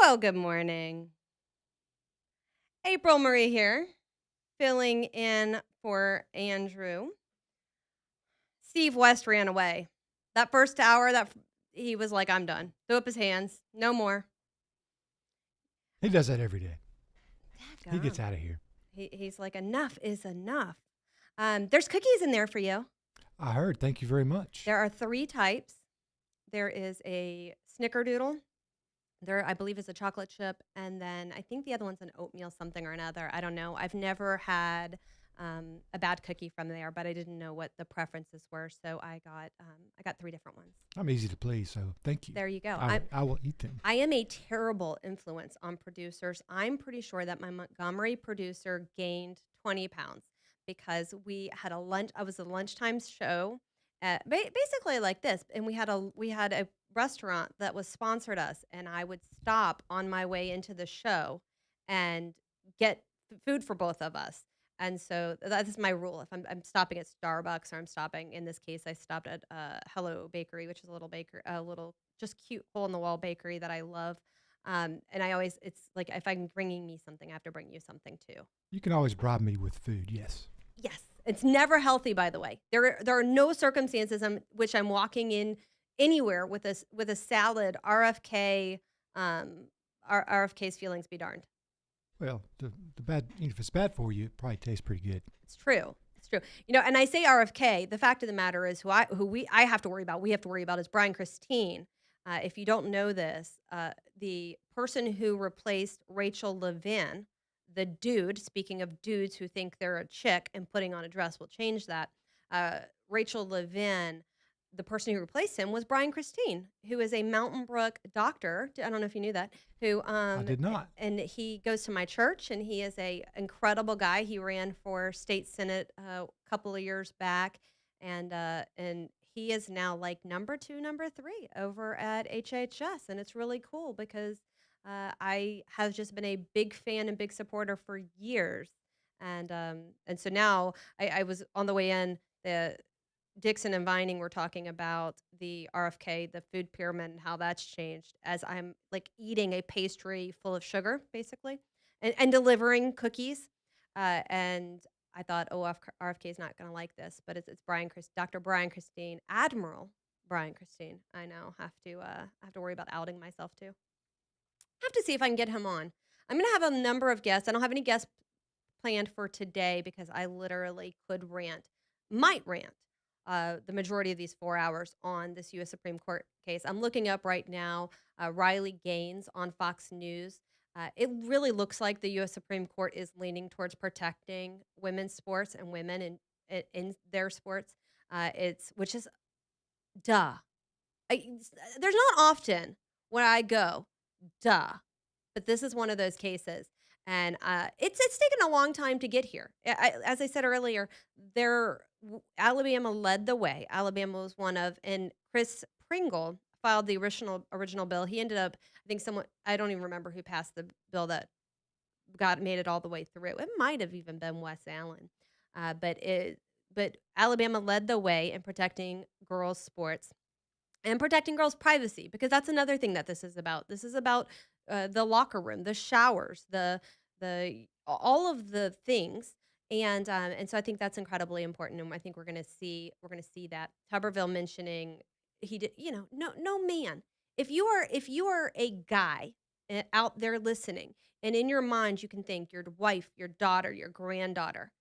Well, good morning. April Marie here, filling in for Andrew. Steve West ran away. That first hour, he was like, "I'm done." Threw up his hands. No more. He does that every day. He gets Daggum. out of here. He's like, "Enough is enough." There's cookies in there for you. I heard. Thank you very much. There are three types. There is a snickerdoodle. There, I believe, is a chocolate chip, and then I think the other one's an oatmeal something or another. I don't know. I've never had a bad cookie from there, but I didn't know what the preferences were, so I got three different ones. I'm easy to please, so thank you. There you go. I will eat them. I am a terrible influence on producers. I'm pretty sure that my Montgomery producer gained 20 pounds because we had a lunch. I was a lunchtime show, basically like this, and we had a restaurant that was sponsored us, and I would stop on my way into the show and get food for both of us. And so that is my rule. If I'm stopping at Starbucks or I'm stopping, in this case, I stopped at Hello Bakery, which is a little just cute hole in the wall bakery that I love. And it's like if I'm bringing me something, I have to bring you something too. You can always bribe me with food. Yes. Yes, it's never healthy, by the way. There are no circumstances in which I'm walking in anywhere with a salad. RFK, RFK's feelings be darned. Well, the bad. If it's bad for you, it probably tastes pretty good. It's true. It's true. And I say RFK. The fact of the matter is, who I have to worry about. We have to worry about is Brian Christine. If you don't know this, the person who replaced Rachel Levin, the dude. Speaking of dudes who think they're a chick and putting on a dress will change that. Uh, Rachel Levin, the person who replaced him was Brian Christine, who is a Mountain Brook doctor. I don't know if you knew that. Who I did not. and he goes to my church, and he is a incredible guy. He ran for state senate a couple of years back, and he is now like number two, number three over at HHS, and it's really cool because I have just been a big fan and big supporter for years, and so now I was on the way in. The Dixon and Vining were talking about the RFK, the food pyramid, and how that's changed as I'm like eating a pastry full of sugar, basically, and delivering cookies. And I thought, oh, RFK is not going to like this, but it's Dr. Brian Christine, Admiral Brian Christine. I now have to worry about outing myself too. Have to see if I can get him on. I'm going to have a number of guests. I don't have any guests planned for today because I literally might rant, the majority of these 4 hours on this U.S. Supreme Court case. I'm looking up right now Riley Gaines on Fox News. It really looks like the U.S. Supreme Court is leaning towards protecting women's sports and women in their sports. Which is duh. There's not often when I go duh, but this is one of those cases, and it's taken a long time to get here. As I said earlier, Alabama led the way. Alabama was one of, and Chris Pringle filed the original bill. He ended up, I think someone, I don't even remember who passed the bill that got made it all the way through. It might have even been Wes Allen, but Alabama led the way in protecting girls' sports and protecting girls' privacy, because that's another thing that this is about. This is about the locker room, the showers, the all of the things, and so I think that's incredibly important, and I think we're gonna see that Tuberville mentioning he did. No man. If you are a guy out there listening, and in your mind you can think your wife, your daughter, your granddaughter,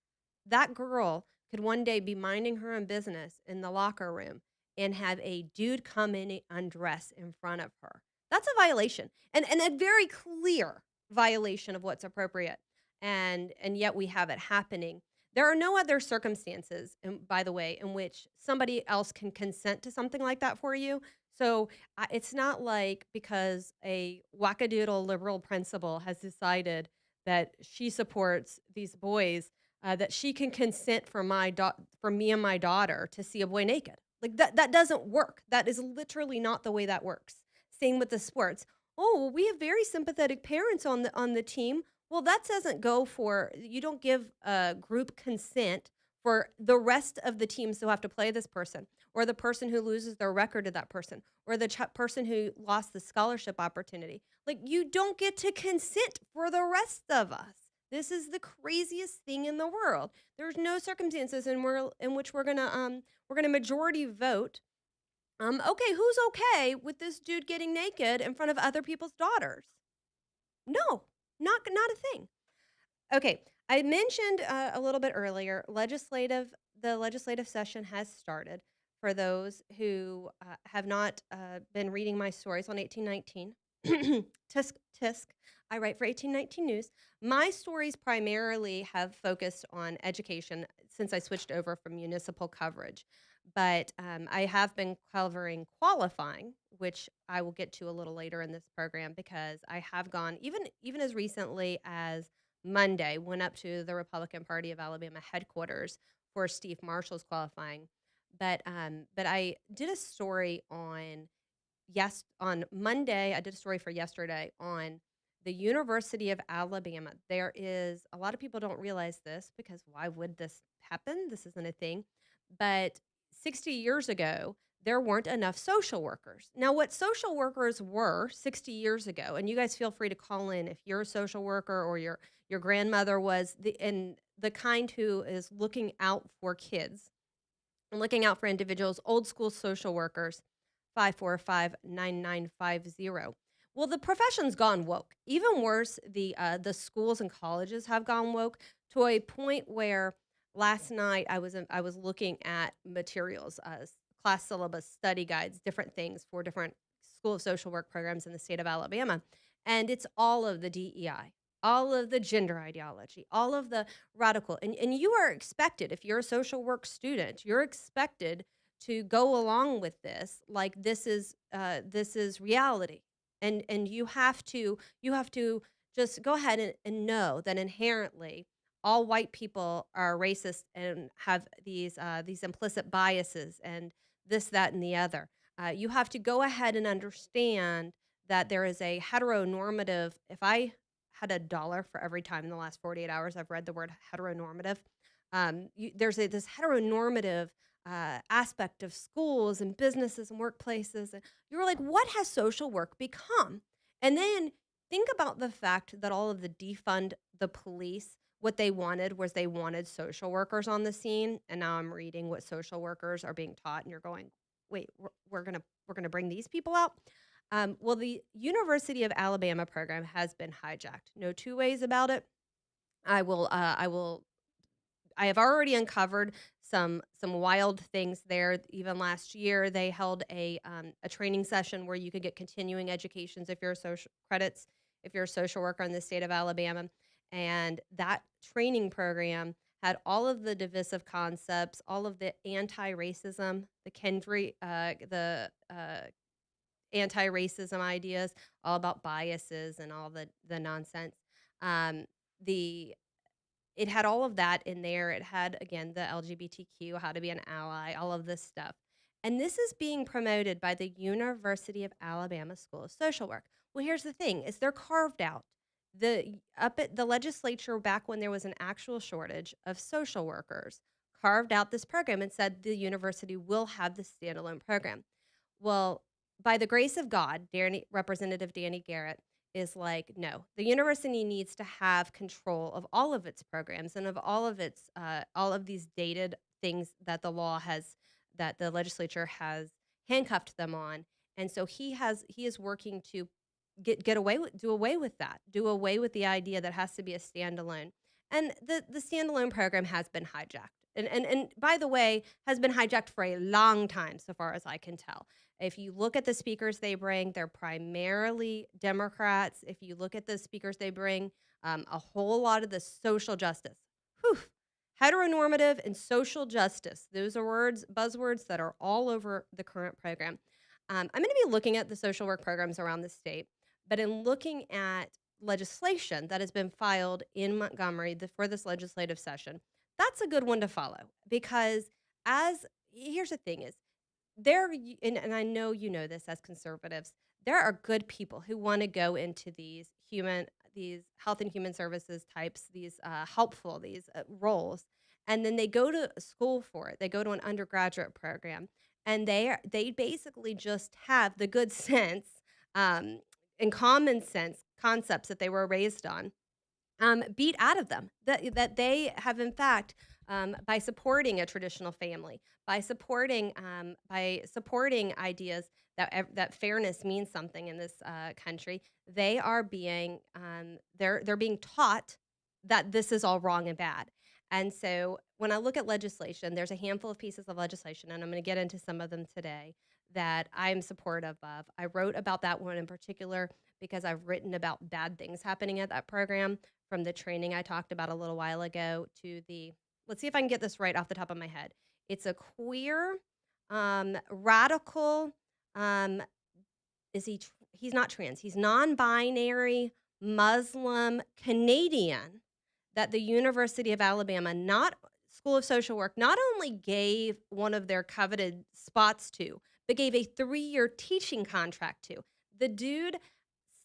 that girl could one day be minding her own business in the locker room and have a dude come in and undress in front of her. That's a violation, and a very clear violation of what's appropriate. And yet we have it happening. There are no other circumstances, by the way, in which somebody else can consent to something like that for you. So it's not like because a wackadoodle liberal principal has decided that she supports these boys, that she can consent for me and my daughter to see a boy naked. Like that doesn't work. That is literally not the way that works. Same with the sports. Oh, well, we have very sympathetic parents on the team. Well, that doesn't go for, you don't give group consent for the rest of the teams who have to play this person, or the person who loses their record to that person, or the person who lost the scholarship opportunity. Like, you don't get to consent for the rest of us. This is the craziest thing in the world. There's no circumstances in which we're gonna majority vote. Okay, who's okay with this dude getting naked in front of other people's daughters? No, not a thing. Okay, I mentioned a little bit earlier, the legislative session has started. For those who have not been reading my stories on 1819, tisk tisk, I write for 1819 News. My stories primarily have focused on education since I switched over from municipal coverage, but I have been covering qualifying, which I will get to a little later in this program because I have gone even as recently as Monday, went up to the Republican Party of Alabama headquarters for Steve Marshall's qualifying. But I did a story on Monday. I did a story for yesterday on the University of Alabama. There is a lot of people don't realize this because why would this happen? This isn't a thing. But 60 years ago, there weren't enough social workers. Now, what social workers were 60 years ago, and you guys feel free to call in if you're a social worker or your grandmother was the kind who is looking out for kids and looking out for individuals, old school social workers, 545-9950. Well, the profession's gone woke. Even worse, the schools and colleges have gone woke to a point where last night I was looking at materials, class syllabus, study guides, different things for different School of Social Work programs in the state of Alabama, and it's all of the DEI, all of the gender ideology, all of the radical. And you are expected, if you're a social work student, you're expected to go along with this like this is reality. And you have to just go ahead and know that inherently all white people are racist and have these implicit biases and this, that, and the other. You have to go ahead and understand that there is a heteronormative. If I had a dollar for every time in the last 48 hours I've read the word heteronormative, there's this heteronormative aspect of schools and businesses and workplaces. And you're like, what has social work become? And then think about the fact that all of the defund the police, what they wanted was they wanted social workers on the scene. And now I'm reading what social workers are being taught, and you're going, wait, we're gonna bring these people out. Well, the University of Alabama program has been hijacked. No two ways about it. I will I have already uncovered some wild things there. Even last year, they held a training session where you could get continuing educations if you're a social credits if you're a social worker in the state of Alabama, and that training program had all of the divisive concepts, all of the anti-racism, the anti-racism ideas, all about biases and all the nonsense. Um, the it had all of that in there. It had, again, the LGBTQ, how to be an ally, all of this stuff. And this is being promoted by the University of Alabama School of Social Work. Well, here's the thing, is they're carved out. Up at the legislature back when there was an actual shortage of social workers, carved out this program and said the university will have this standalone program. Well, by the grace of God, Representative Danny Garrett is like, no, the university needs to have control of all of its programs and of all of these dated things that that the legislature has handcuffed them on. And so he is working to do away with that, do away with the idea that has to be a standalone. And the standalone program has been hijacked. And by the way, has been hijacked for a long time, so far as I can tell. If you look at the speakers they bring, they're primarily Democrats. If you look at the speakers they bring, a whole lot of the social justice. Whew, heteronormative and social justice. Those are buzzwords that are all over the current program. I'm going to be looking at the social work programs around the state, but in looking at legislation that has been filed in Montgomery for this legislative session, that's a good one to follow because as here's the thing is and I know you know this as conservatives, there are good people who want to go into these health and human services types, these helpful, these roles. and then they go to school for it. They go to an undergraduate program, and they basically just have the good sense, um, and common sense concepts that they were raised on, beat out of them. That they have, in fact, by supporting a traditional family, by supporting ideas that fairness means something in this country, they are being they're being taught that this is all wrong and bad. And so when I look at legislation, there's a handful of pieces of legislation, and I'm going to get into some of them today that I'm supportive of. I wrote about that one in particular because I've written about bad things happening at that program, from the training I talked about a little while ago to the, let's see if I can get this right off the top of my head. It's a queer, radical, um, he's not trans, he's non-binary Muslim Canadian that the University of Alabama, not School of Social Work, not only gave one of their coveted spots to, but gave a 3-year teaching contract to. The dude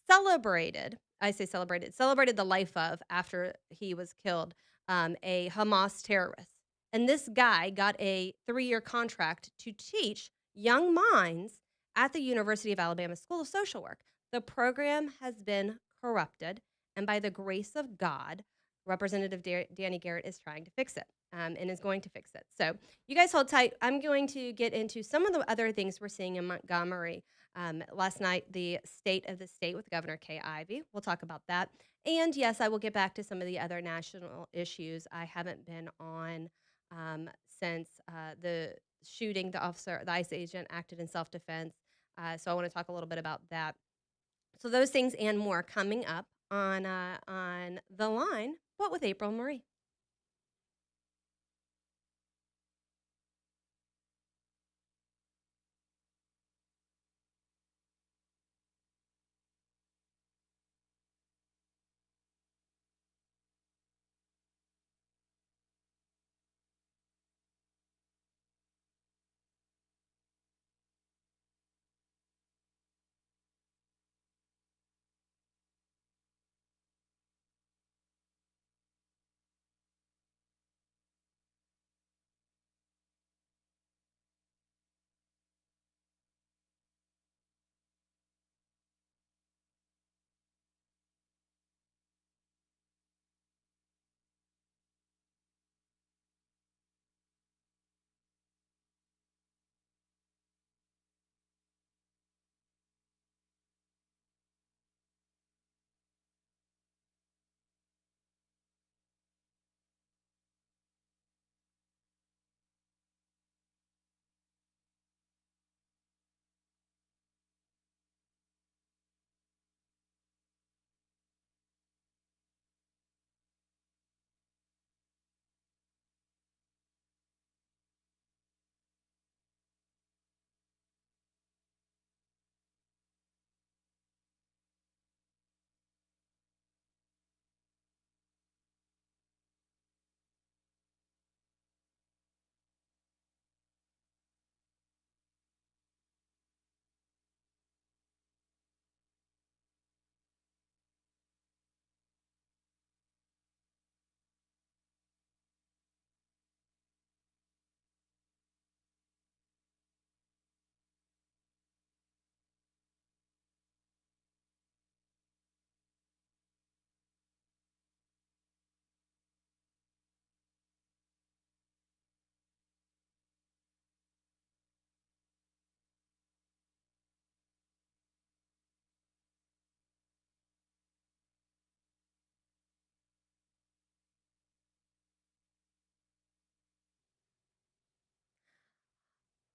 celebrated the life of, after he was killed, a Hamas terrorist. And this guy got a 3-year contract to teach young minds at the University of Alabama School of Social Work. The program has been corrupted, and by the grace of God, Representative Danny Garrett is trying to fix it, and is going to fix it. So you guys hold tight. I'm going to get into some of the other things we're seeing in Montgomery. Last night, the state of the state with Governor Kay Ivey. We'll talk about that. And yes, I will get back to some of the other national issues. I haven't been on since the shooting, the ICE agent acted in self-defense. So I want to talk a little bit about that. So those things and more coming up on The Line, but with April Marie.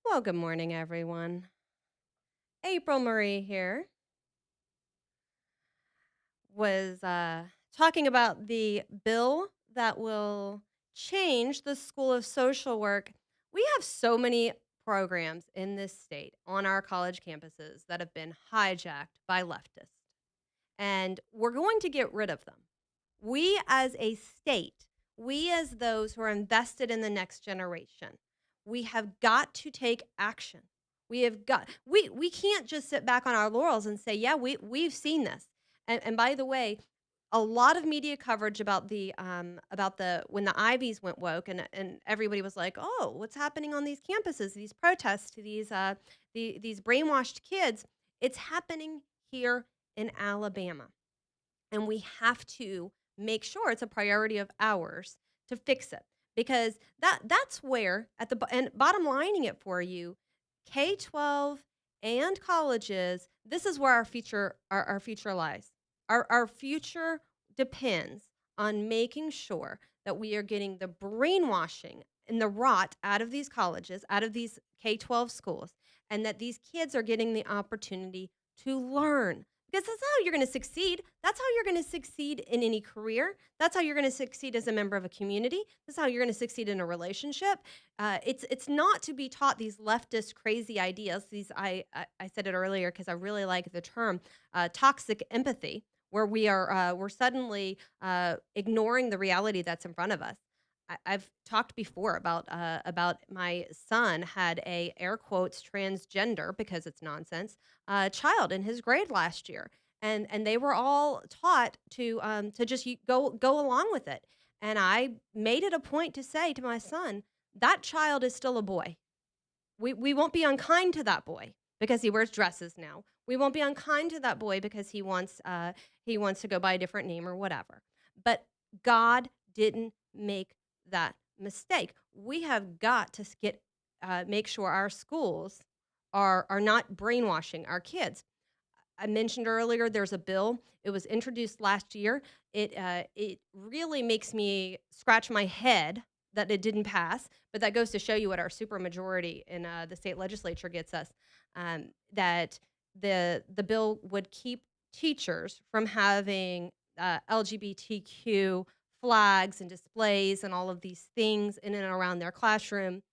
Well, good morning, everyone. April Marie here. Was talking about the bill that will change the School of Social Work. We have so many programs in this state on our college campuses that have been hijacked by leftists, and we're going to get rid of them. We as a state, we as those who are invested in the next generation, we have got to take action. We can't just sit back on our laurels and say, yeah, we've seen this. And by the way, a lot of media coverage about the when the Ivies went woke, and everybody was like, "Oh, what's happening on these campuses? These protests, these brainwashed kids." It's happening here in Alabama, and we have to make sure it's a priority of ours to fix it, because that's where and bottom lining it for you, K-12 and colleges, this is where our future lies. Our future depends on making sure that we are getting the brainwashing and the rot out of these colleges, out of these K-12 schools, and that these kids are getting the opportunity to learn, because that's how you're going to succeed. That's how you're going to succeed in any career. That's how you're going to succeed as a member of a community. That's how you're going to succeed in a relationship. It's not to be taught these leftist crazy ideas. I said it earlier because I really like the term toxic empathy, where we're suddenly ignoring the reality that's in front of us. I've talked before about my son had a air quotes transgender, because it's nonsense, child in his grade last year, and they were all taught to just go along with it. And I made it a point to say to my son, that child is still a boy. We won't be unkind to that boy because he wears dresses now. We won't be unkind to that boy because he wants to go by a different name or whatever. But God didn't make that mistake. We have got to make sure our schools are not brainwashing our kids. I mentioned earlier there's a bill. It was introduced last year. It really makes me scratch my head that it didn't pass, but that goes to show you what our supermajority in the state legislature gets us. That the bill would keep teachers from having LGBTQ flags and displays and all of these things in and around their classroom.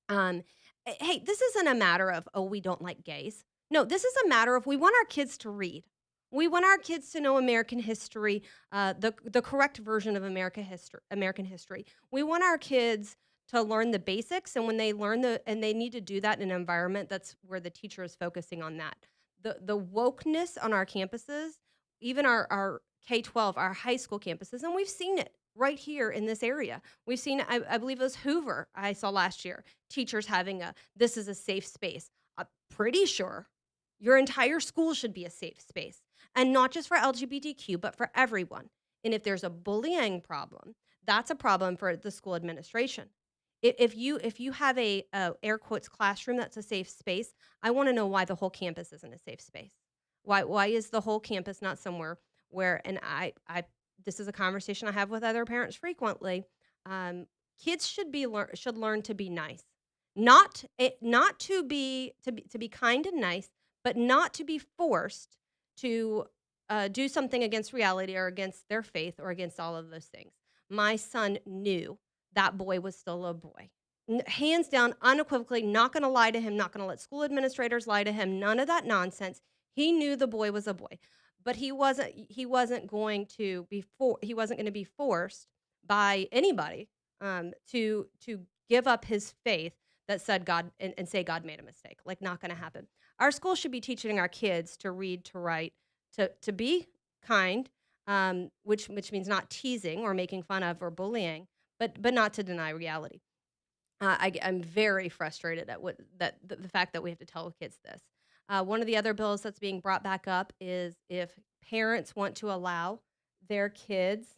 Um, hey, this isn't a matter of, oh, we don't like gays. No, this is a matter of, we want our kids to read. We want our kids to know American history, the correct version of American history. We want our kids to learn the basics, and when they and they need to do that in an environment that's where the teacher is focusing on that. The wokeness on our campuses, even our K-12, our high school campuses, and we've seen it right here in this area. We've seen, I believe it was Hoover, I saw last year, teachers having this is a safe space. I'm pretty sure your entire school should be a safe space, and not just for LGBTQ, but for everyone. And if there's a bullying problem, that's a problem for the school administration. If you have a air quotes classroom that's a safe space, I want to know why the whole campus isn't a safe space. Why is the whole campus not somewhere where, and I this is a conversation I have with other parents frequently. Kids should learn to be nice, not to be kind and nice, but not to be forced to do something against reality or against their faith or against all of those things. My son knew that boy was still a boy. Hands down, unequivocally, not going to lie to him, not going to let school administrators lie to him, none of that nonsense. He knew the boy was a boy, but he wasn't going to be forced by anybody to give up his faith that said God and say God made a mistake. Like, not going to happen. Our school should be teaching our kids to read, to write, to be kind, which means not teasing or making fun of or bullying, but not to deny reality. I'm very frustrated at the fact that we have to tell kids this. One of the other bills that's being brought back up is if parents want to allow their kids,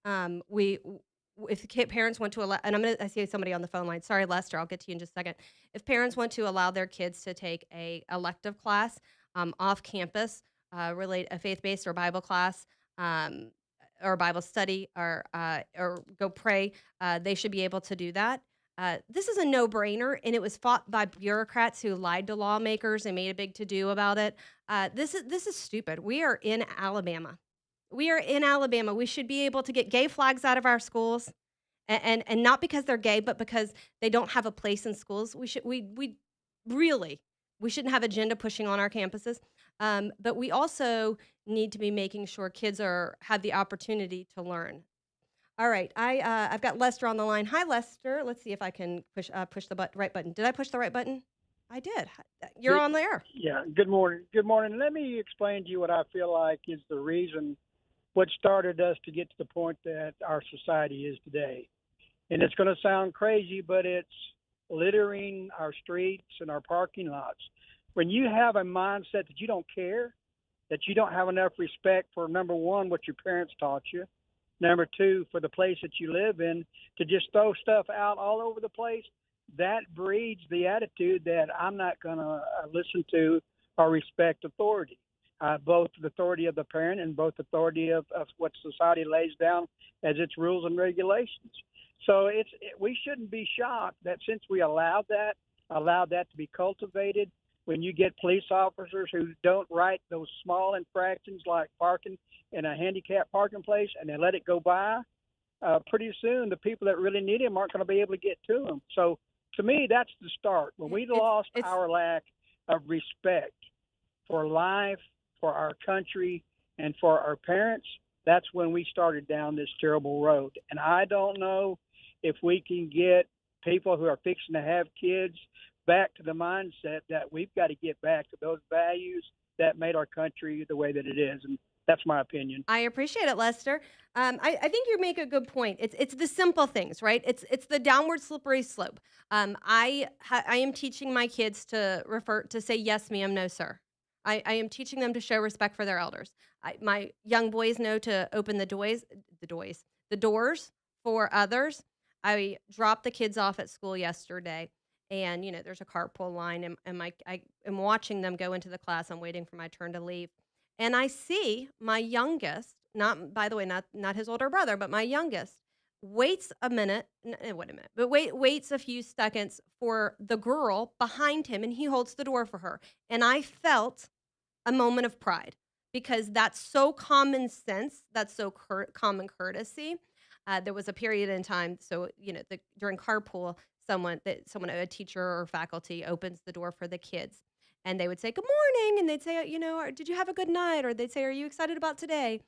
parents want to allow, and I see somebody on the phone line. Sorry, Lester, I'll get to you in just a second. If parents want to allow their kids to take a elective class off campus, a faith-based or Bible class, or Bible study, or go pray, they should be able to do that. This is a no-brainer, and it was fought by bureaucrats who lied to lawmakers and made a big to-do about it. This is stupid. We are in Alabama. We are in Alabama. We should be able to get gay flags out of our schools, and not because they're gay, but because they don't have a place in schools. We shouldn't have agenda pushing on our campuses. But we also need to be making sure kids have the opportunity to learn. All right, I've got Lester on the line. Hi, Lester. Let's see if I can push the right button. Did I push the right button? I did. You're on the air. Yeah. Good morning. Good morning. Let me explain to you what I feel like is the reason what started us to get to the point that our society is today. And it's going to sound crazy, but it's littering our streets and our parking lots. When you have a mindset that you don't care, that you don't have enough respect for, number one, what your parents taught you, number two, for the place that you live in, to just throw stuff out all over the place, that breeds the attitude that I'm not going to listen to or respect authority, both the authority of the parent and both authority of what society lays down as its rules and regulations. So we shouldn't be shocked that since we allowed that to be cultivated, when you get police officers who don't write those small infractions like parking in a handicapped parking place and they let it go by, pretty soon the people that really need them aren't going to be able to get to them. So to me, that's the start. When we lost our lack of respect for life, for our country, and for our parents, that's when we started down this terrible road. And I don't know if we can get people who are fixing to have kids back to the mindset that we've got to get back to those values that made our country the way that it is. And that's my opinion. I appreciate it, Lester. I think you make a good point. It's the simple things, right? It's the downward slippery slope. I am teaching my kids to say yes, ma'am, no, sir. I am teaching them to show respect for their elders. My young boys know to open the doors for others. I dropped the kids off at school yesterday, and there's a carpool line, and I am watching them go into the class. I'm waiting for my turn to leave, and I see my youngest, not by the way, not his older brother, but my youngest, waits a minute. Wait a minute, but waits a few seconds for the girl behind him, and he holds the door for her, and I felt a moment of pride because that's so common sense. That's so common courtesy. There was a period in time, so during carpool, a teacher or faculty opens the door for the kids, and they would say good morning, and they'd say, did you have a good night, or they'd say, are you excited about today?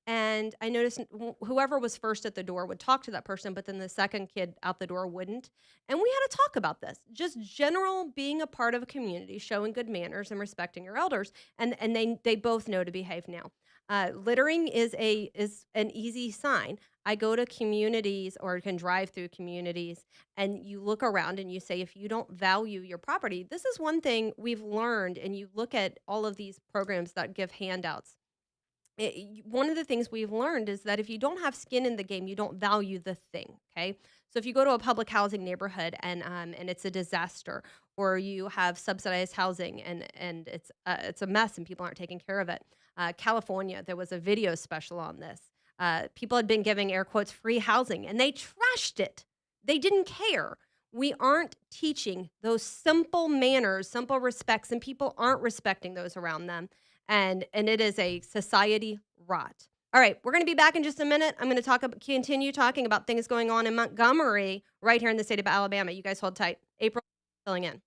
And I noticed whoever was first at the door would talk to that person, but then the second kid out the door wouldn't. And we had to talk about this, just general being a part of a community, showing good manners and respecting your elders. And they both know to behave now. Littering is an easy sign. I go to communities or can drive through communities, and you look around and you say, if you don't value your property, this is one thing we've learned. And you look at all of these programs that give handouts. One of the things we've learned is that if you don't have skin in the game, you don't value the thing. Okay, so if you go to a public housing neighborhood and it's a disaster, or you have subsidized housing and it's a mess and people aren't taking care of it. California, there was a video special on this. People had been giving air quotes free housing, and they trashed it. They didn't care. We aren't teaching those simple manners, simple respects, and people aren't respecting those around them. And it is a society rot. All right, we're going to be back in just a minute. I'm going to continue talking about things going on in Montgomery, right here in the state of Alabama. You guys hold tight. April filling in.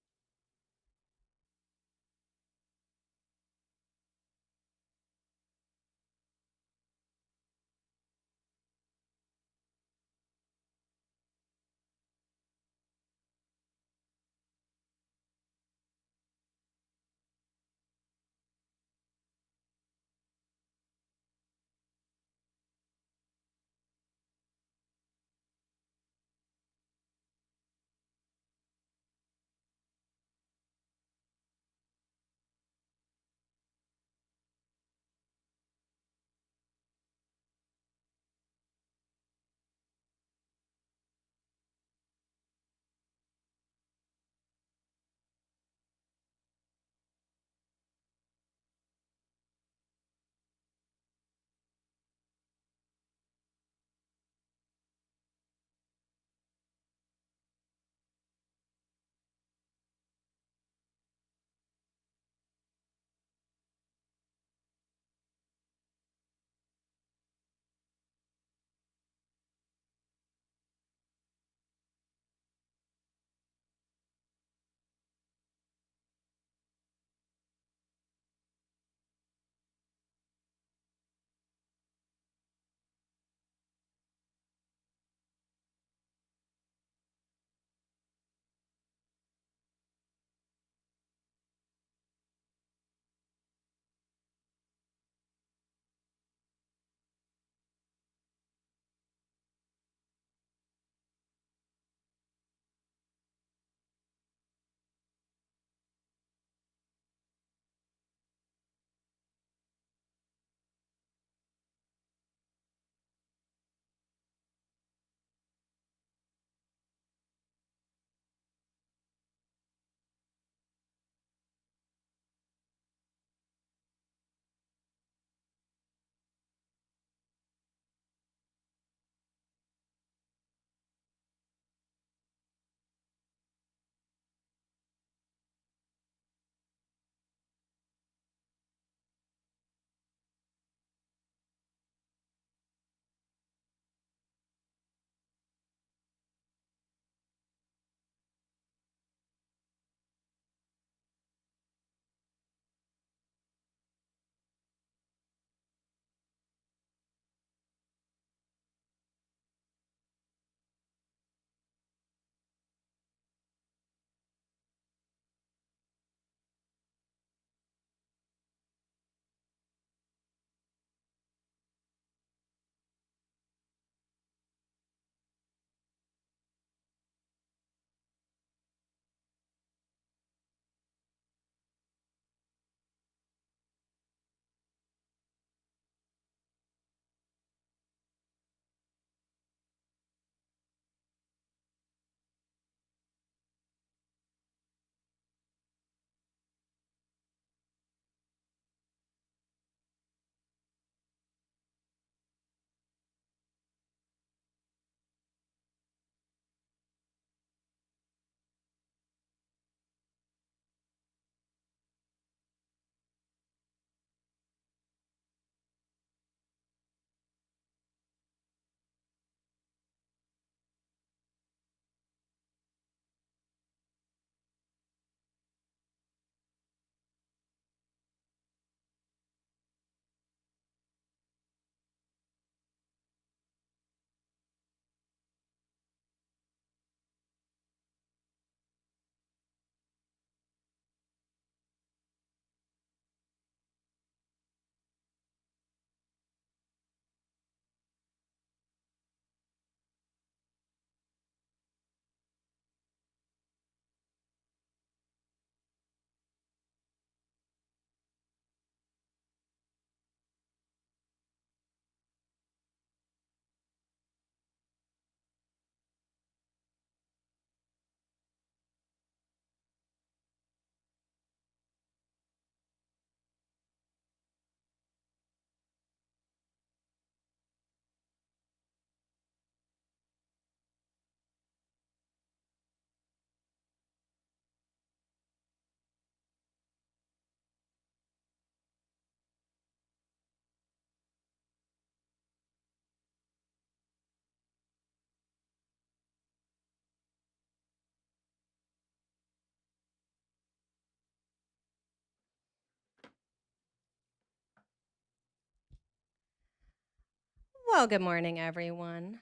Well, good morning, everyone.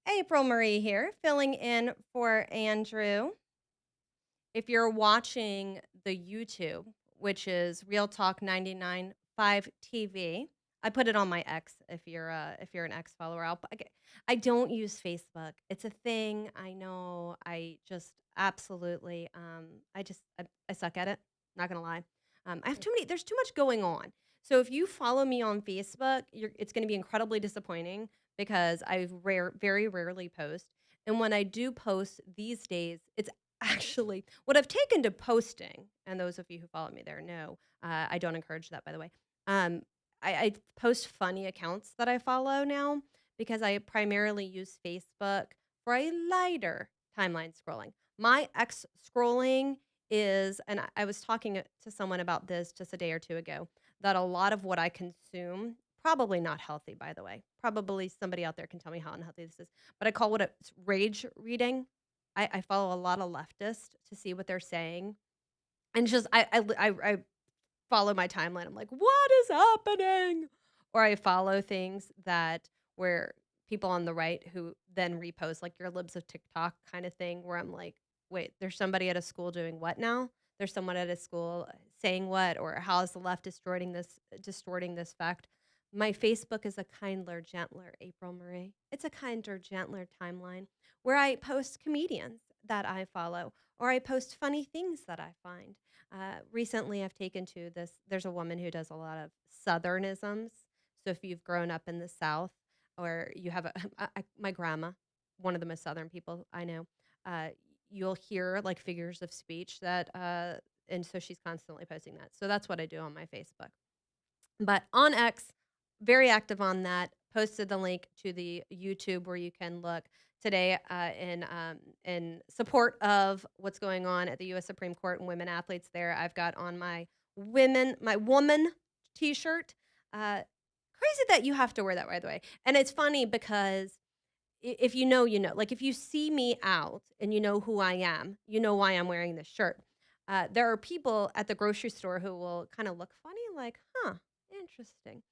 April Marie here, filling in for Andrew. If you're watching the YouTube, which is Real Talk 99.5 TV, I put it on my X if you're an X follower. I don't use Facebook. It's a thing. I know. I just absolutely I suck at it. Not gonna lie. I have too many. There's too much going on. So if you follow me on Facebook, it's going to be incredibly disappointing because very rarely post. And when I do post these days, it's actually what I've taken to posting, and those of you who follow me there know, I don't encourage that, by the way. Um, I post funny accounts that I follow now because I primarily use Facebook for a lighter timeline scrolling. My X scrolling is, and I was talking to someone about this just a day or two ago, that a lot of what I consume, probably not healthy, by the way. Probably somebody out there can tell me how unhealthy this is, but I call what it's rage reading. I follow a lot of leftists to see what they're saying, and just I follow my timeline. I'm like, what is happening? Or I follow things that where people on the right who then repost like your libs of TikTok kind of thing, where I'm like, wait, there's somebody at a school doing what now? There's someone at a school saying what, or how is the left distorting this fact? My Facebook is a kinder, gentler April Marie. It's a kinder, gentler timeline where I post comedians that I follow, or I post funny things that I find. Recently, I've taken to this. There's a woman who does a lot of Southernisms. So if you've grown up in the South, or you have my grandma, one of the most Southern people I know, uh, you'll hear like figures of speech and so she's constantly posting that. So that's what I do on my Facebook. But on X, very active on that. Posted the link to the YouTube where you can look today in support of what's going on at the U.S. Supreme Court and women athletes there. I've got on my woman T-shirt. Crazy that you have to wear that, by the way. And it's funny because if you know, you know. Like if you see me out and you know who I am, you know why I'm wearing this shirt. There are people at the grocery store who will kind of look funny, like, huh, interesting.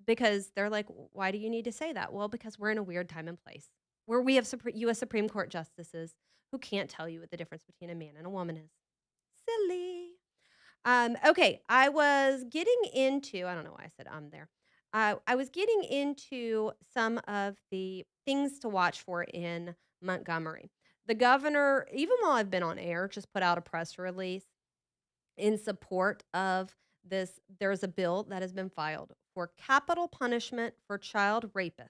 Because they're like, why do you need to say that? Well, because we're in a weird time and place where we have U.S. Supreme Court justices who can't tell you what the difference between a man and a woman is. Silly. Okay, I was getting into, I don't know why I said there. I was getting into some of the things to watch for in Montgomery. The governor, even while I've been on air, just put out a press release in support of this. There's a bill that has been filed for capital punishment for child rapists.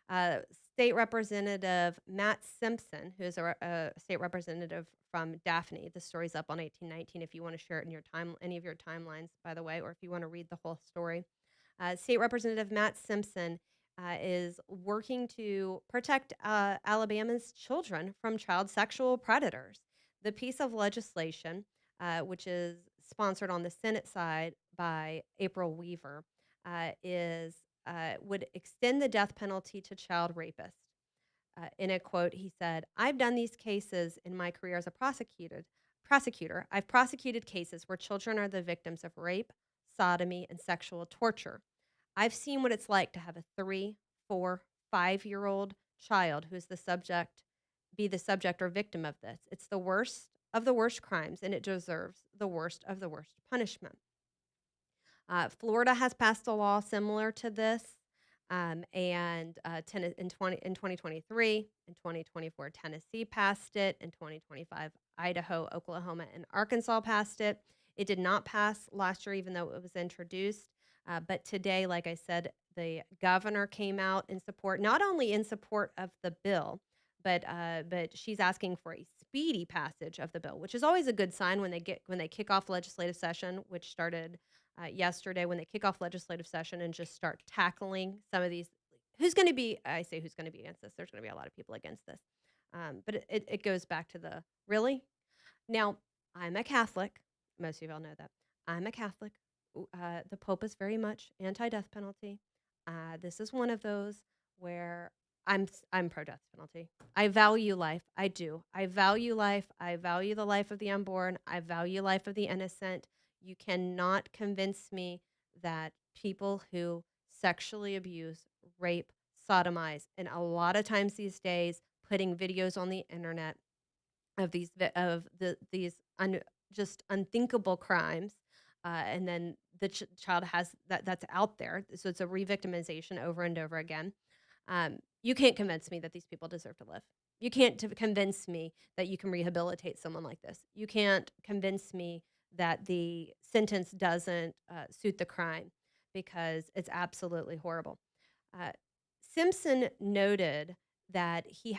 Uh, State Representative Matt Simpson, who is a state representative from Daphne. The story's up on 1819 if you want to share it in any of your timelines, by the way, or if you want to read the whole story. State Representative Matt Simpson is working to protect Alabama's children from child sexual predators. The piece of legislation, which is sponsored on the Senate side by April Weaver, would extend the death penalty to child rapists. In a quote, he said, "I've done these cases in my career as a prosecutor. I've prosecuted cases where children are the victims of rape, sodomy, and sexual torture. I've seen what it's like to have a 3, 4, 5-year-old child who's be the subject or victim of this. It's the worst of the worst crimes, and it deserves the worst of the worst punishment." Florida has passed a law similar to this, and in 2023, in 2024, Tennessee passed it. In 2025, Idaho, Oklahoma, and Arkansas passed it. It did not pass last year, even though it was introduced. But today, like I said, the governor came out in support, not only in support of the bill, but she's asking for a speedy passage of the bill, which is always a good sign when they kick off legislative session, which started yesterday, when they kick off legislative session and just start tackling some of these. Who's going to be? I say who's going to be against this. There's going to be a lot of people against this, but it goes back to the really. Now, I'm a Catholic. Most of y'all know that. I'm a Catholic. The Pope is very much anti-death penalty. This is one of those where I'm pro-death penalty. I value life. I do. I value life. I value the life of the unborn. I value life of the innocent. You cannot convince me that people who sexually abuse, rape, sodomize, and a lot of times these days putting videos on the internet of these just unthinkable crimes, and then the child has that's out there, so it's a re-victimization over and over again. You can't convince me that these people deserve to live. You can't convince me that you can rehabilitate someone like this. You can't convince me that the sentence doesn't suit the crime because it's absolutely horrible. Uh, Simpson noted that we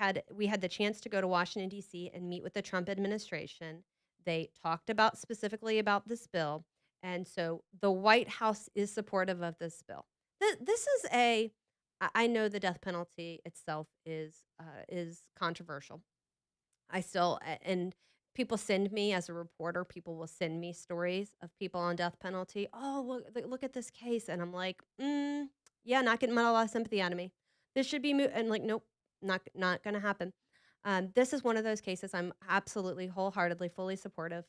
had the chance to go to Washington D.C. and meet with the Trump administration. They talked about specifically about this bill, and so the White House is supportive of this bill. This is I know the death penalty itself is controversial. And people send me as a reporter, people will send me stories of people on death penalty. Oh, look at this case, and I'm like, yeah, not getting a lot of sympathy out of me. This should be and like, nope, not going to happen. This is one of those cases I'm absolutely wholeheartedly, fully supportive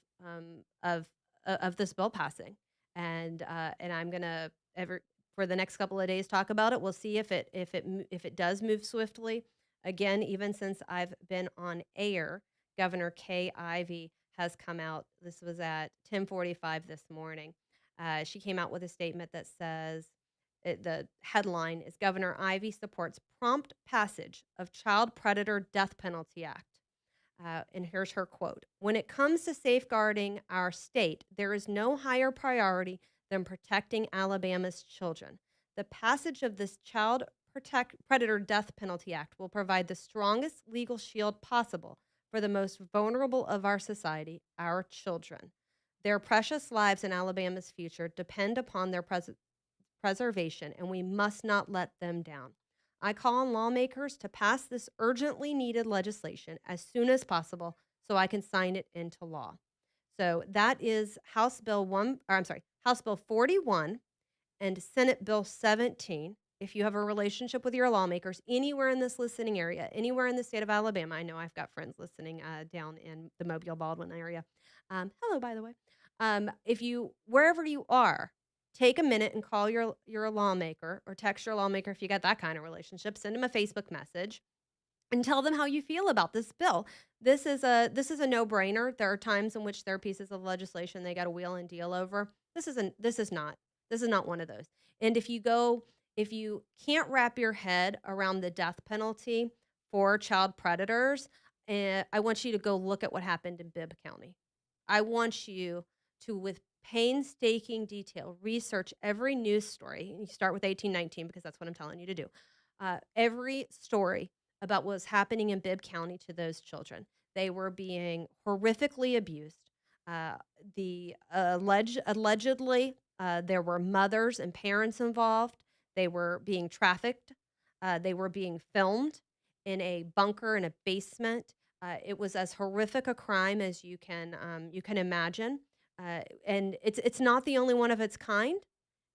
of this bill passing, and I'm gonna ever for the next couple of days talk about it. We'll see if it does move swiftly. Again, even since I've been on air, Governor Kay Ivey has come out. This was at 10:45 this morning. She came out with a statement that says the headline is Governor Ivey supports prompt passage of Child Predator Death Penalty Act. And here's her quote: "When it comes to safeguarding our state, there is no higher priority than protecting Alabama's children. The passage of this Predator Death Penalty Act will provide the strongest legal shield possible for the most vulnerable of our society, our children. Their precious lives and Alabama's future depend upon their preservation, and we must not let them down. I call on lawmakers to pass this urgently needed legislation as soon as possible so I can sign it into law." So that is House Bill 41 and Senate Bill 17. If you have a relationship with your lawmakers anywhere in this listening area, anywhere in the state of Alabama, I know I've got friends listening down in the Mobile Baldwin area. Hello, by the way. If you wherever you are, take a minute and call your lawmaker or text your lawmaker if you got that kind of relationship. Send them a Facebook message and tell them how you feel about this bill. This is a no-brainer. There are times in which there are pieces of legislation they got to wheel and deal over. This is not one of those. And if you can't wrap your head around the death penalty for child predators, I want you to go look at what happened in Bibb County. I want you to, with painstaking detail, research every news story. You start with 1819 because that's what I'm telling you to do. Every story about what was happening in Bibb County to those children. They were being horrifically abused. Allegedly, there were mothers and parents involved. They were being trafficked. They were being filmed in a bunker in a basement. It was as horrific a crime as you can imagine, and it's not the only one of its kind.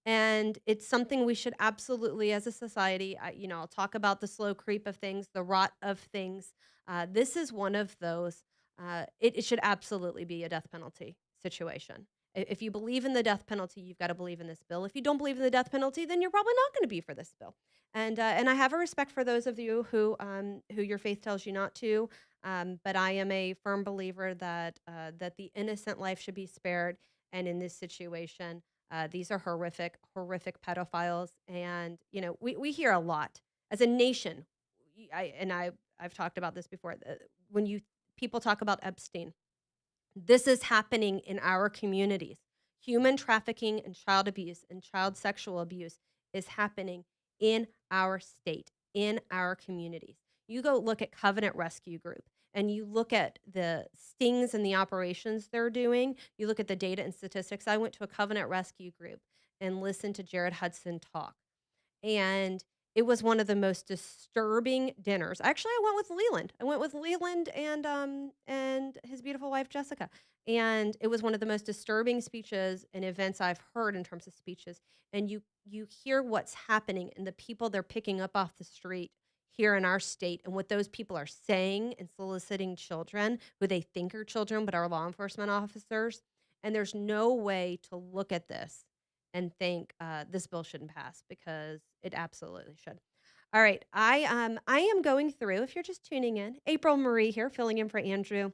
And it's something we should absolutely, as a society, I'll talk about the slow creep of things, the rot of things. This is one of those. It should absolutely be a death penalty situation. If you believe in the death penalty, you've got to believe in this bill. If you don't believe in the death penalty, then you're probably not going to be for this bill. And I have a respect for those of you who your faith tells you not to. But I am a firm believer that the innocent life should be spared. And in this situation, these are horrific pedophiles. And we hear a lot as a nation. I've talked about this before. When people talk about Epstein, this is happening in our communities. Human trafficking and child abuse and child sexual abuse is happening in our state, in our communities. You go look at Covenant Rescue Group and you look at the stings and the operations they're doing. You look at the data and statistics. I went to a Covenant Rescue Group and listened to Jared Hudson talk. And it was one of the most disturbing dinners. Actually, I went with Leland. I went with Leland and his beautiful wife Jessica. And it was one of the most disturbing speeches and events I've heard in terms of speeches. And you hear what's happening and the people they're picking up off the street here in our state and what those people are saying and soliciting children who they think are children but are law enforcement officers. And there's no way to look at this and think this bill shouldn't pass because it absolutely should. All right, I am going through. If you're just tuning in, April Marie here, filling in for Andrew.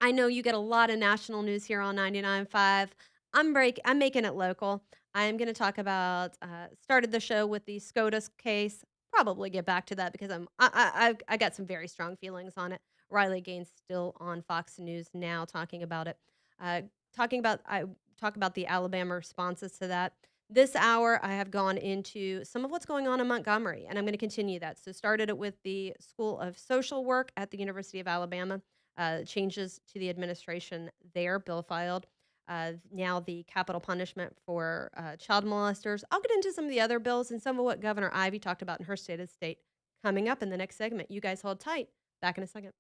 I know you get a lot of national news here on 99.5. I'm making it local. I'm going to talk about started the show with the SCOTUS case. Probably get back to that because I got some very strong feelings on it. Riley Gaines still on Fox News now talking about it. Uh, I talk about the Alabama responses to that. This hour, I have gone into some of what's going on in Montgomery, and I'm going to continue that. So, started it with the School of Social Work at the University of Alabama, changes to the administration there, bill filed. Now the capital punishment for child molesters. I'll get into some of the other bills and some of what Governor Ivy talked about in her state of the state coming up in the next segment. You guys hold tight. Back in a second.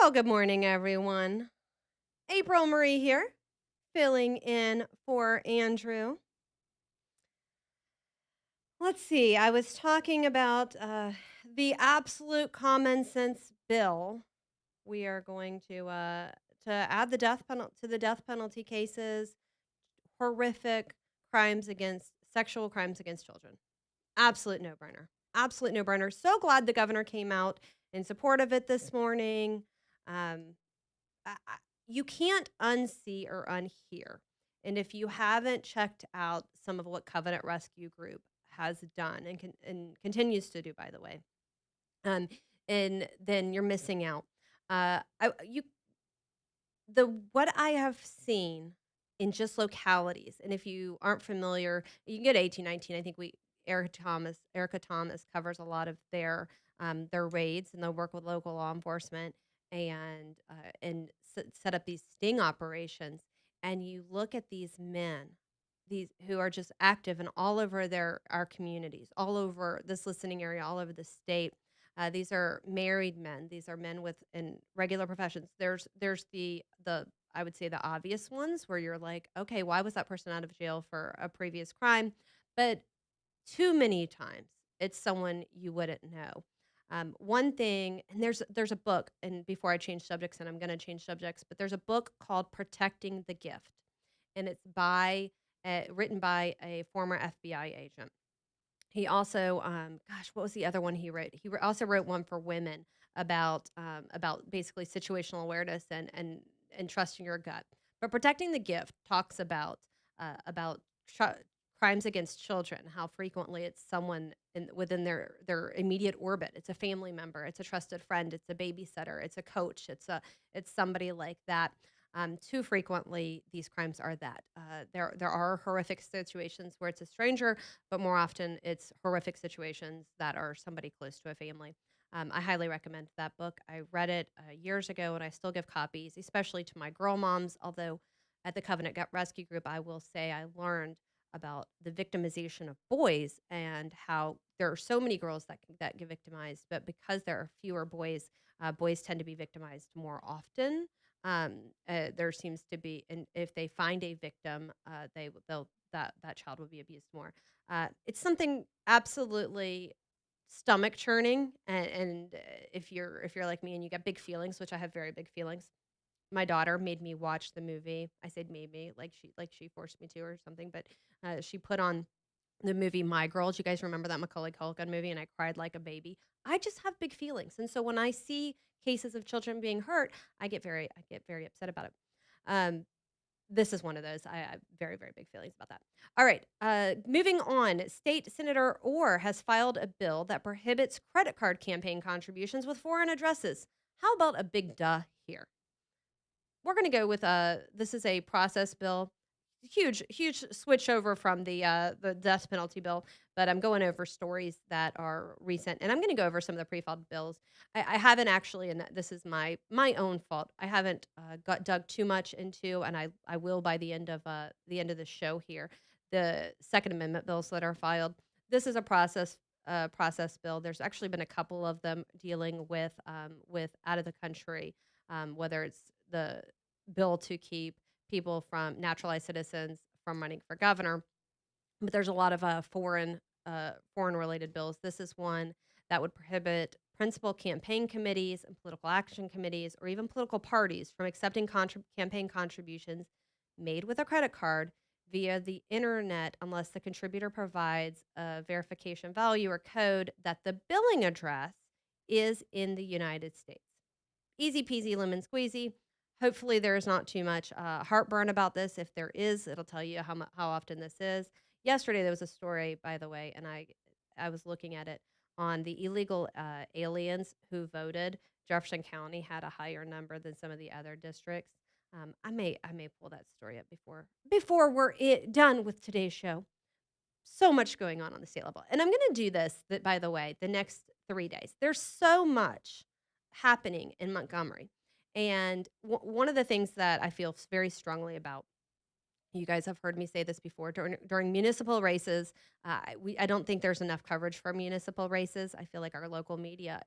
Well, good morning, everyone. April Marie here, filling in for Andrew. Let's see. I was talking about the absolute common sense bill. We are going to add the death penalty to the death penalty cases. Horrific crimes against sexual crimes against children. Absolute no brainer. Absolute no brainer. So glad the governor came out in support of it this morning. Um, you can't unsee or unhear. And if you haven't checked out some of what Covenant Rescue Group has done and continues to do, by the way, um, and then you're missing out. You the what I have seen in just localities, and if you aren't familiar, you can get 1819. I think we Erica Thomas covers a lot of their raids, and they'll work with local law enforcement and set up these sting operations. And you look at these men, these who are just active and all over our communities, all over this listening area, all over the state. These are married men. These are men with in regular professions. There's the I would say the obvious ones where you're like, okay, why was that person out of jail for a previous crime? But too many times it's someone you wouldn't know. One thing, and there's a book, and before I change subjects, and I'm going to change subjects, but there's a book called Protecting the Gift, and it's written by a former FBI agent. He also, gosh, what was the other one he wrote? Also wrote one for women about basically situational awareness and trusting your gut. But protecting the gift talks about ch- crimes against children, how frequently it's someone within their immediate orbit. It's a family member, it's a trusted friend, it's a babysitter, it's a coach, it's somebody like that. Too frequently, these crimes are that. There are horrific situations where it's a stranger, but more often it's horrific situations that are somebody close to a family. I highly recommend that book. I read it years ago, and I still give copies, especially to my girl moms. Although at the Covenant Gut Rescue Group, I will say I learned about the victimization of boys and how there are so many girls that get victimized, but because there are fewer boys, boys tend to be victimized more often. There seems to be, and if they find a victim, they'll that child will be abused more. It's something absolutely stomach churning, and if you're like me and you get big feelings, which I have very big feelings. My daughter made me watch the movie. I said made me, like she forced me to or something, but she put on the movie My Girl. Do you guys remember that Macaulay Culkin movie? And I cried like a baby. I just have big feelings, and so when I see cases of children being hurt, I get very upset about it. Um, this is one of those. I have very, very big feelings about that. All right. Moving on. State Senator Orr has filed a bill that prohibits credit card campaign contributions with foreign addresses. How about a big duh here? We're going to go with this is a process bill. Huge switch over from the death penalty bill, but I'm going over stories that are recent, and I'm going to go over some of the pre-filed bills. I haven't actually, and this is my own fault. I haven't got dug too much into, and I will by the end of the show here. The Second Amendment bills that are filed. This is a process bill. There's actually been a couple of them dealing with out of the country, whether it's the bill to keep people from naturalized citizens from running for governor. But there's a lot of foreign related bills. This is one that would prohibit principal campaign committees and political action committees or even political parties from accepting campaign contributions made with a credit card via the internet unless the contributor provides a verification value or code that the billing address is in the United States. Easy peasy lemon squeezy. Hopefully, there's not too much heartburn about this. If there is, it'll tell you how often this is. Yesterday, there was a story, by the way, and I was looking at it on the illegal aliens who voted. Jefferson County had a higher number than some of the other districts. I may pull that story up before we're done with today's show. So much going on the state level, and I'm going to do this. That by the way, the next 3 days, there's so much happening in Montgomery. And one of the things that I feel very strongly about, you guys have heard me say this before, during municipal races, I don't think there's enough coverage for municipal races. I feel like our local media,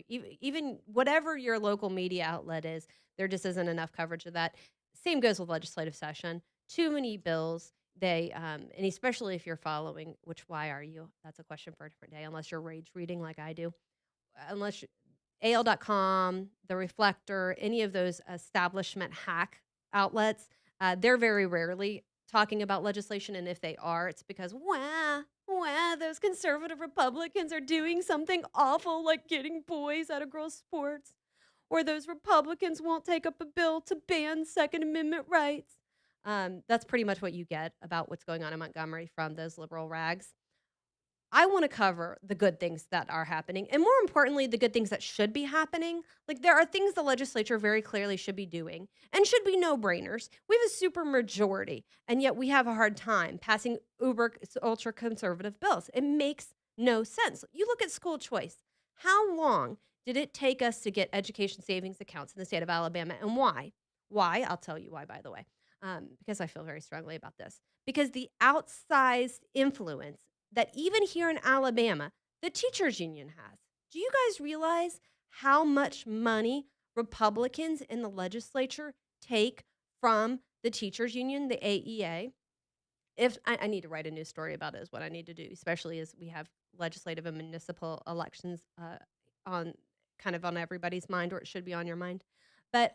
even whatever your local media outlet is, there just isn't enough coverage of that. Same goes with legislative session. Too many bills. And especially if you're following, which why are you? That's a question for a different day, unless you're rage reading like I do. Unless AL.com, The Reflector, any of those establishment hack outlets, they're very rarely talking about legislation. And if they are, it's because, those conservative Republicans are doing something awful like getting boys out of girls' sports. Or those Republicans won't take up a bill to ban Second Amendment rights. That's pretty much what you get about what's going on in Montgomery from those liberal rags. I want to cover the good things that are happening, and more importantly, the good things that should be happening. Like, there are things the legislature very clearly should be doing and should be no-brainers. We have a super majority, and yet we have a hard time passing ultra conservative bills. It makes no sense. You look at school choice. How long did it take us to get education savings accounts in the state of Alabama, and why? Why? I'll tell you why, by the way, because I feel very strongly about this. Because the outsized influence that even here in Alabama, the teachers union has. Do you guys realize how much money Republicans in the legislature take from the teachers union, the AEA? If I need to write a new story about it, is what I need to do, especially as we have legislative and municipal elections on kind of on everybody's mind, or it should be on your mind. But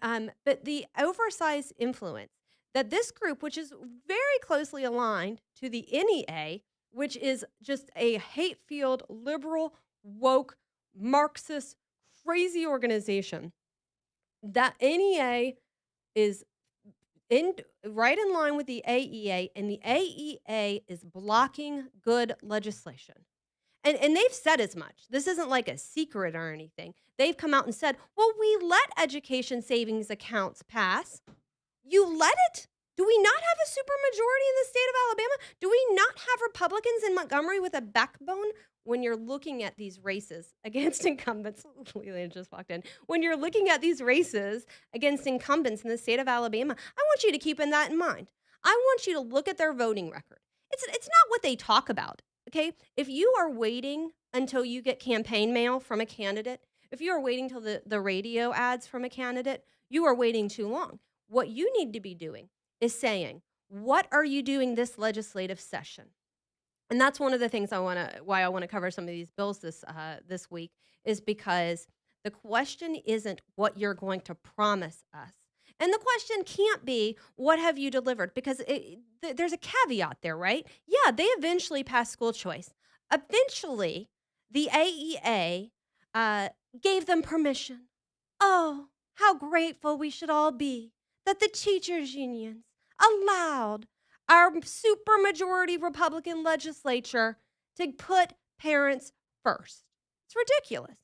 the oversized influence that this group, which is very closely aligned to the NEA, which is just a hate-filled, liberal, woke, Marxist, crazy organization, that NEA is in right in line with the AEA, and the AEA is blocking good legislation. And they've said as much. This isn't like a secret or anything. They've come out and said, well, we let education savings accounts pass. You let it? Do we not have a supermajority in the state of Alabama? Do we not have Republicans in Montgomery with a backbone? When you're looking at these races against incumbents, Leland just walked in. When you're looking at these races against incumbents in the state of Alabama, I want you to keep that in mind. I want you to look at their voting record. It's not what they talk about, okay? If you are waiting until you get campaign mail from a candidate, if you are waiting till the radio ads from a candidate, you are waiting too long. What you need to be doing is saying, what are you doing this legislative session? And that's one of the things why I want to cover some of these bills this week, is because the question isn't what you're going to promise us. And the question can't be, what have you delivered? Because there's a caveat there, right? Yeah, they eventually passed school choice. Eventually, the AEA gave them permission. Oh, how grateful we should all be that the teachers' unions allowed our supermajority Republican legislature to put parents first. It's ridiculous.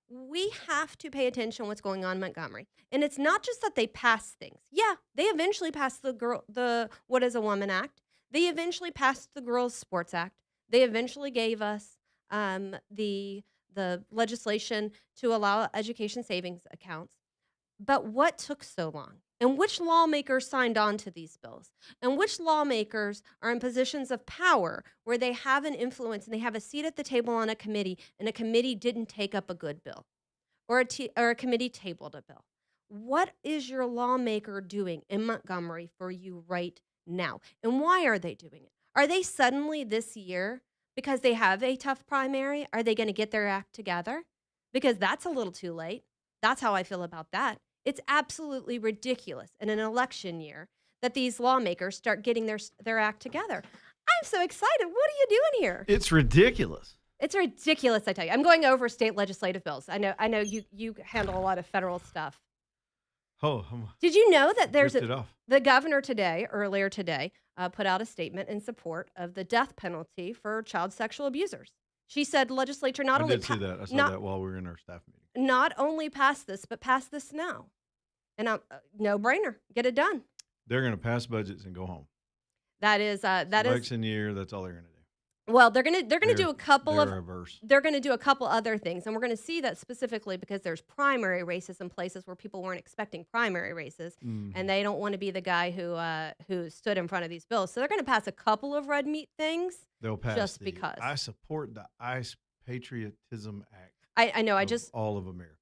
We have to pay attention to what's going on in Montgomery. And it's not just that they pass things. Yeah, they eventually passed the What is a Woman Act. They eventually passed the Girls Sports Act. They eventually gave us the legislation to allow education savings accounts. But what took so long? And which lawmakers signed on to these bills? And which lawmakers are in positions of power where they have an influence and they have a seat at the table on a committee, and a committee didn't take up a good bill, or a committee tabled a bill? What is your lawmaker doing in Montgomery for you right now? And why are they doing it? Are they suddenly this year, because they have a tough primary, are they going to get their act together? Because that's a little too late. That's how I feel about that. It's absolutely ridiculous in an election year that these lawmakers start getting their act together. I'm so excited. What are you doing here? It's ridiculous. It's ridiculous, I tell you. I'm going over state legislative bills. I know you handle a lot of federal stuff. Oh, did you know that there's the governor earlier today, put out a statement in support of the death penalty for child sexual abusers. She said legislature I did see that. I saw that while we were in our staff meeting. Not only pass this, but pass this now. And no brainer. Get it done. They're going to pass budgets and go home. That is election year. That's all they're going to do. Well, they're gonna do a couple of reverse. They're gonna do a couple other things, and we're gonna see that specifically because there's primary races in places where people weren't expecting primary races, and they don't want to be the guy who stood in front of these bills. So they're gonna pass a couple of red meat things. They'll pass just because. I support the ICE Patriotism Act. I know. All of America.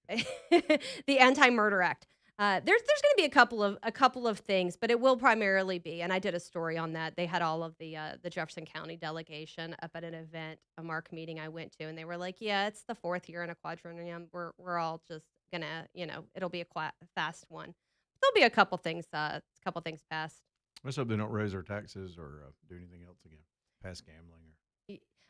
The Anti-Murder Act. There's going to be a couple of things, but it will primarily be, and I did a story on that. They had all of the Jefferson County delegation up at an event, a MARC meeting I went to, and they were like, "Yeah, it's the 4th year in a quadrennium. We're all just gonna, it'll be a fast one. There'll be a couple things passed." Let's hope they don't raise our taxes or do anything else again, pass gambling or.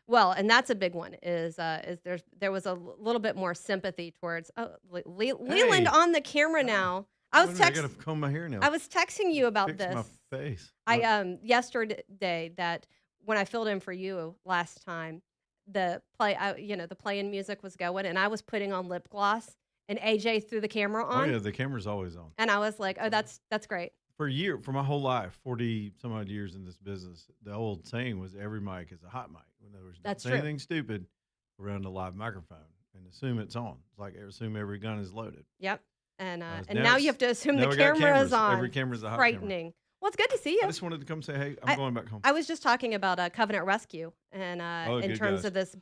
Well, and that's a big one. Is there was a little bit more sympathy towards Leland on the camera now. I gotta comb my hair now. I was texting you about Fix this. my face. Yesterday that when I filled in for you last time, the play-in music was going, and I was putting on lip gloss, and AJ threw the camera on. Oh yeah, the camera's always on. And I was like, oh, that's great. For my whole life, 40 some odd years in this business, the old saying was every mic is a hot mic. In other words, don't say anything stupid around a live microphone and assume it's on. It's like assume every gun is loaded. Yep. And now you have to assume the camera is on. Every camera's a hot frightening. Camera. Well, it's good to see you. I just wanted to come say, hey, I'm going back home. I was just talking about Covenant Rescue and in terms of this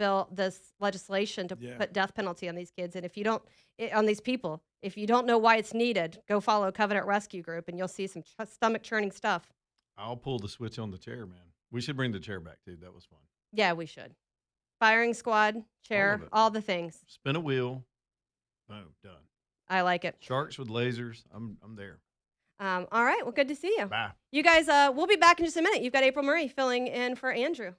legislation to put death penalty on these kids. And on these people, if you don't know why it's needed, go follow Covenant Rescue Group and you'll see some stomach churning stuff. I'll pull the switch on the chair, man. We should bring the chair back too. That was fun. Yeah, we should. Firing squad, chair, all the things. Spin a wheel. Boom, done. I like it. Sharks with lasers. I'm there. All right. Well, good to see you. Bye. You guys, we'll be back in just a minute. You've got April Murray filling in for Andrew.